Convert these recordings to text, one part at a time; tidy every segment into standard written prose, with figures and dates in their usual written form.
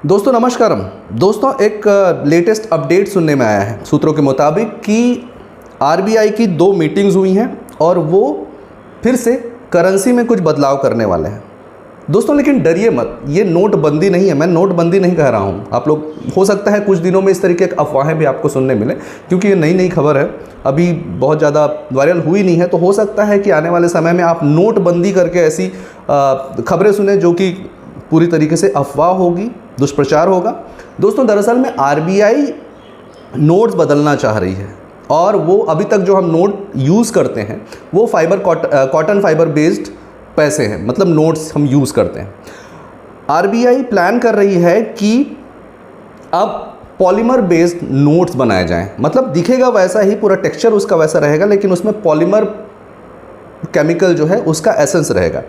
दोस्तों नमस्कारम। दोस्तों एक लेटेस्ट अपडेट सुनने में आया है सूत्रों के मुताबिक कि आरबीआई की 2 मीटिंग्स हुई हैं और वो फिर से करेंसी में कुछ बदलाव करने वाले हैं। दोस्तों लेकिन डरिए मत, ये नोटबंदी नहीं है, मैं नोटबंदी नहीं कह रहा हूँ। आप लोग हो सकता है कुछ दिनों में इस तरीके की अफवाहें भी आपको सुनने मिले, क्योंकि ये नई खबर है, अभी बहुत ज़्यादा वायरल हुई नहीं है। तो हो सकता है कि आने वाले समय में आप नोटबंदी करके ऐसी खबरें सुने जो कि पूरी तरीके से अफवाह होगी, दुष्प्रचार होगा। दोस्तों दरअसल में आरबीआई नोट्स बदलना चाह रही है और वो अभी तक जो हम नोट यूज़ करते हैं वो कॉटन फाइबर बेस्ड पैसे हैं, मतलब नोट्स हम यूज़ करते हैं। आरबीआई प्लान कर रही है कि अब पॉलीमर बेस्ड नोट्स बनाए जाएं, मतलब दिखेगा वैसा ही, पूरा टेक्सचर उसका वैसा रहेगा, लेकिन उसमें पॉलीमर केमिकल जो है उसका एसेंस रहेगा।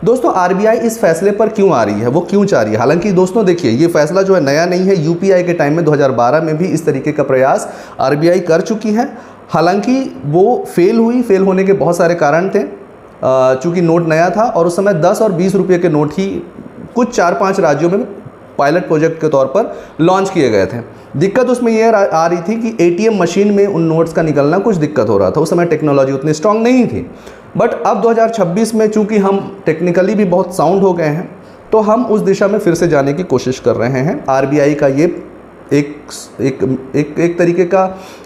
दोस्तों आरबीआई इस फैसले पर क्यों आ रही है, वो क्यों चाह रही है? हालांकि दोस्तों देखिए, ये फैसला जो है नया नहीं है। यूपीआई के टाइम में 2012 में भी इस तरीके का प्रयास आरबीआई कर चुकी है। हालांकि वो फेल होने के बहुत सारे कारण थे, चूँकि नोट नया था और उस समय 10 और 20 रुपये के नोट ही कुछ 4-5 राज्यों में पायलट प्रोजेक्ट के तौर पर लॉन्च किए गए थे। दिक्कत उसमें यह आ रही थी कि एटीएम मशीन में उन नोट्स का निकलना कुछ दिक्कत हो रहा था। उस समय टेक्नोलॉजी उतनी स्ट्रांग नहीं थी। बट अब 2026 में चूंकि हम टेक्निकली भी बहुत साउंड हो गए हैं, तो हम उस दिशा में फिर से जाने की कोशिश कर रहे हैं। आरबीआई का ये एक तरीके का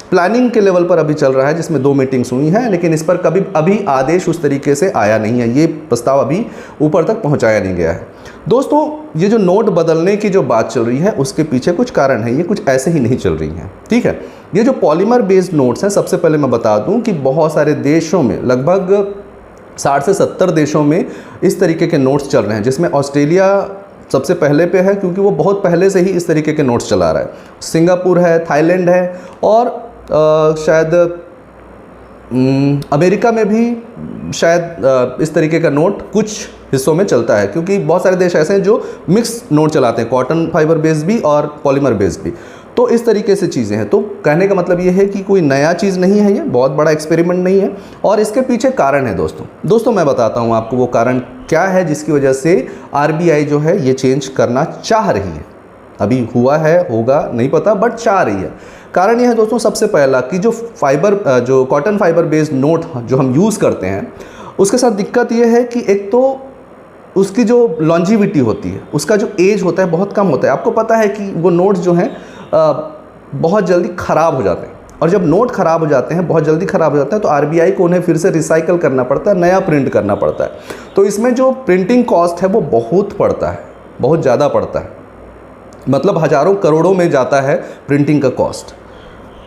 प्लानिंग के लेवल पर अभी चल रहा है, जिसमें 2 मीटिंग्स हुई हैं, लेकिन इस पर अभी आदेश उस तरीके से आया नहीं है। ये प्रस्ताव अभी ऊपर तक पहुंचाया नहीं गया है। दोस्तों ये जो नोट बदलने की जो बात चल रही है उसके पीछे कुछ कारण है, ये कुछ ऐसे ही नहीं चल रही हैं, ठीक है। ये जो पॉलीमर बेस्ड नोट्स हैं, सबसे पहले मैं बता दूं कि बहुत सारे देशों में, लगभग 60 से 70 देशों में इस तरीके के नोट्स चल रहे हैं, जिसमें ऑस्ट्रेलिया सबसे पहले पे है, क्योंकि वो बहुत पहले से ही इस तरीके के नोट्स चला रहा है। सिंगापुर है, थाईलैंड है और शायद अमेरिका में भी शायद इस तरीके का नोट कुछ हिस्सों में चलता है, क्योंकि बहुत सारे देश ऐसे हैं जो मिक्स नोट चलाते हैं, कॉटन फाइबर बेस्ड भी और पॉलीमर बेस्ड भी। तो इस तरीके से चीज़ें हैं। तो कहने का मतलब ये है कि कोई नया चीज़ नहीं है, ये बहुत बड़ा एक्सपेरिमेंट नहीं है और इसके पीछे कारण है। दोस्तों मैं बताता हूँ आपको वो कारण क्या है जिसकी वजह से आरबीआई जो है ये चेंज करना चाह रही है। अभी हुआ है, होगा नहीं पता, बट चाह रही है। कारण यह है दोस्तों, सबसे पहला कि जो कॉटन फाइबर बेस्ड नोट जो हम यूज़ करते हैं उसके साथ दिक्कत यह है कि एक तो उसकी जो लॉन्जिविटी होती है, उसका जो एज होता है बहुत कम होता है। आपको पता है कि वो नोट्स जो हैं बहुत जल्दी ख़राब हो जाते हैं, और जब नोट ख़राब हो जाते हैं, बहुत जल्दी ख़राब हो जाते हैं, तो आरबीआई को उन्हें फिर से रिसाइकल करना पड़ता है, नया प्रिंट करना पड़ता है। तो इसमें जो प्रिंटिंग कॉस्ट है वो बहुत पड़ता है, बहुत ज़्यादा पड़ता है, मतलब हज़ारों करोड़ों में जाता है प्रिंटिंग का कॉस्ट।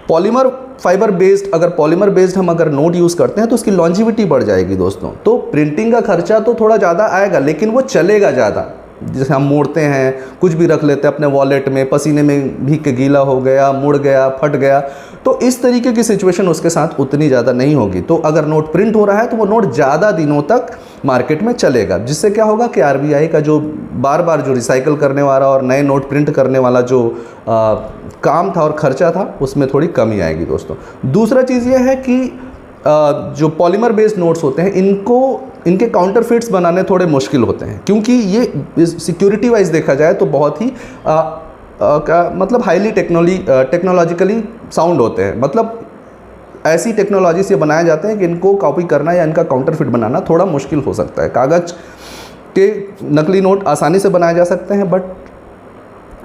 पॉलीमर फाइबर बेस्ड हम अगर नोट यूज़ करते हैं तो उसकी लॉन्जिविटी बढ़ जाएगी दोस्तों। तो प्रिंटिंग का खर्चा तो थोड़ा ज़्यादा आएगा, लेकिन वो चलेगा ज़्यादा। जैसे हम मोड़ते हैं, कुछ भी रख लेते हैं अपने वॉलेट में, पसीने में भीग के गीला हो गया, मुड़ गया, फट गया, तो इस तरीके की सिचुएशन उसके साथ उतनी ज़्यादा नहीं होगी। तो अगर नोट प्रिंट हो रहा है तो वो नोट ज़्यादा दिनों तक मार्केट में चलेगा, जिससे क्या होगा कि आरबीआई का जो बार बार जो रिसाइकल करने वाला और नए नोट प्रिंट करने वाला जो काम था और ख़र्चा था, उसमें थोड़ी कमी आएगी दोस्तों। दूसरा चीज़ ये है कि जो पॉलीमर बेस्ड नोट्स होते हैं इनके काउंटरफिट्स बनाने थोड़े मुश्किल होते हैं, क्योंकि ये सिक्योरिटी वाइज देखा जाए तो बहुत ही मतलब हाईली टेक्नोलॉजिकली साउंड होते हैं। मतलब ऐसी टेक्नोलॉजी से बनाए जाते हैं कि इनको कॉपी करना या इनका काउंटरफिट बनाना थोड़ा मुश्किल हो सकता है। कागज़ के नकली नोट आसानी से बनाए जा सकते हैं, बट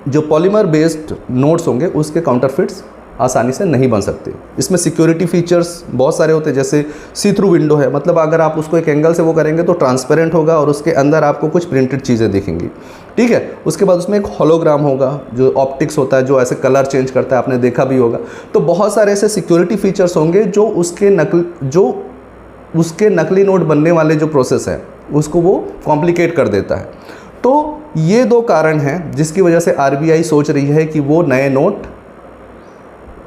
जो पॉलीमर बेस्ड नोट्स होंगे उसके काउंटरफिट्स आसानी से नहीं बन सकते। इसमें सिक्योरिटी फीचर्स बहुत सारे होते हैं, जैसे सी थ्रू विंडो है, मतलब अगर आप उसको एक एंगल से वो करेंगे तो ट्रांसपेरेंट होगा और उसके अंदर आपको कुछ प्रिंटेड चीज़ें दिखेंगी, ठीक है। उसके बाद उसमें एक होलोग्राम होगा, जो ऑप्टिक्स होता है, जो ऐसे कलर चेंज करता है, आपने देखा भी होगा। तो बहुत सारे ऐसे सिक्योरिटी फीचर्स होंगे जो उसके नकली नोट बनने वाले जो प्रोसेस है उसको वो कॉम्प्लिकेट कर देता है। तो ये 2 कारण हैं जिसकी वजह से आरबीआई सोच रही है कि वो नए नोट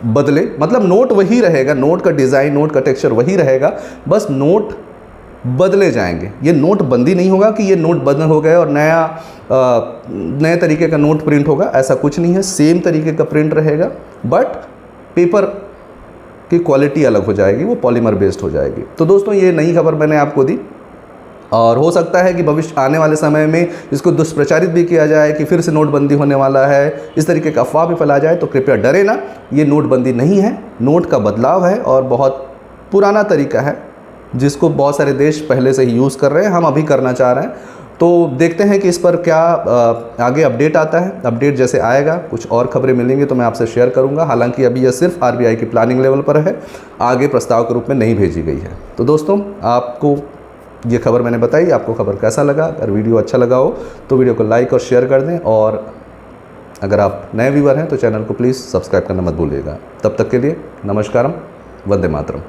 बदले, मतलब नोट वही रहेगा, नोट का डिज़ाइन, नोट का टेक्सचर वही रहेगा, बस नोट बदले जाएंगे। ये नोट बंदी नहीं होगा कि ये नोट बंद हो गए और नए तरीके का नोट प्रिंट होगा, ऐसा कुछ नहीं है। सेम तरीके का प्रिंट रहेगा, बट पेपर की क्वालिटी अलग हो जाएगी, वो पॉलीमर बेस्ड हो जाएगी। तो दोस्तों ये नई खबर मैंने आपको दी। और हो सकता है कि भविष्य आने वाले समय में इसको दुष्प्रचारित भी किया जाए कि फिर से नोटबंदी होने वाला है, इस तरीके का अफवाह भी फैलाया जाए। तो कृपया डरे ना, ये नोटबंदी नहीं है, नोट का बदलाव है और बहुत पुराना तरीका है जिसको बहुत सारे देश पहले से ही यूज़ कर रहे हैं, हम अभी करना चाह रहे हैं। तो देखते हैं कि इस पर क्या आगे अपडेट आता है। अपडेट जैसे आएगा, कुछ और खबरें मिलेंगी तो मैं आपसे शेयर करूंगा। हालांकि अभी यह सिर्फ आरबीआई की प्लानिंग लेवल पर है, आगे प्रस्ताव के रूप में नहीं भेजी गई है। तो दोस्तों, आपको ये खबर मैंने बताई, आपको खबर कैसा लगा? अगर वीडियो अच्छा लगा हो तो वीडियो को लाइक और शेयर कर दें, और अगर आप नए व्यूअर हैं तो चैनल को प्लीज़ सब्सक्राइब करना मत भूलिएगा। तब तक के लिए नमस्कारम, वंदे मातरम।